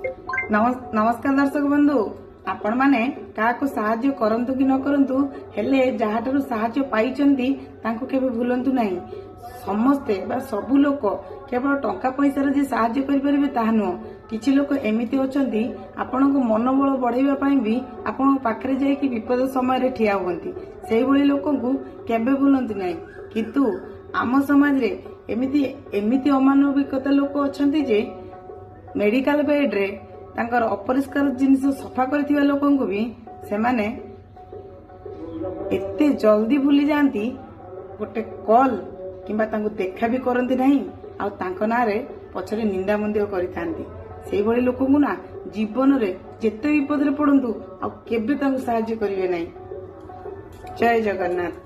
नमस्कार दर्शक बंधु आपण माने काको साहाय्य करंतु कि न करंतु हेले जहाटरू साहाय्य पाइचंती तांको केबे भूलंतु नाही। समस्ते बा सबु लोक केवल टंका पैसा जे साहाय्य करि परिबे ताहा नुह। किछि लोक एमिति अछंती आपनको मनोबल बढ़ाइबा पई भी आपन पाखरे जाय कि विपद समय रे ठिया होंती। सेही भली लोकंकु केबे भूलंतु नाही। किंतु आम समाज रे एमिति अमानविकता लोक अछंती जे मेडिकल बेड रे तांकर अपरिष्कार जिनिस सफा करथिबा लोकंकु भी सेमाने एते जल्दी भूली जाती। गोटे कॉल किंबा तांको देखा भी करंती नहीं आ तांको नारे पछरे निंदा मंदिर करिथांती। सेही भली लोकंकु ना जीवन रे जेते विपद रे पड़ंतु आ केबे तांको सहाय्य करिवे नहीं। जय जगन्नाथ।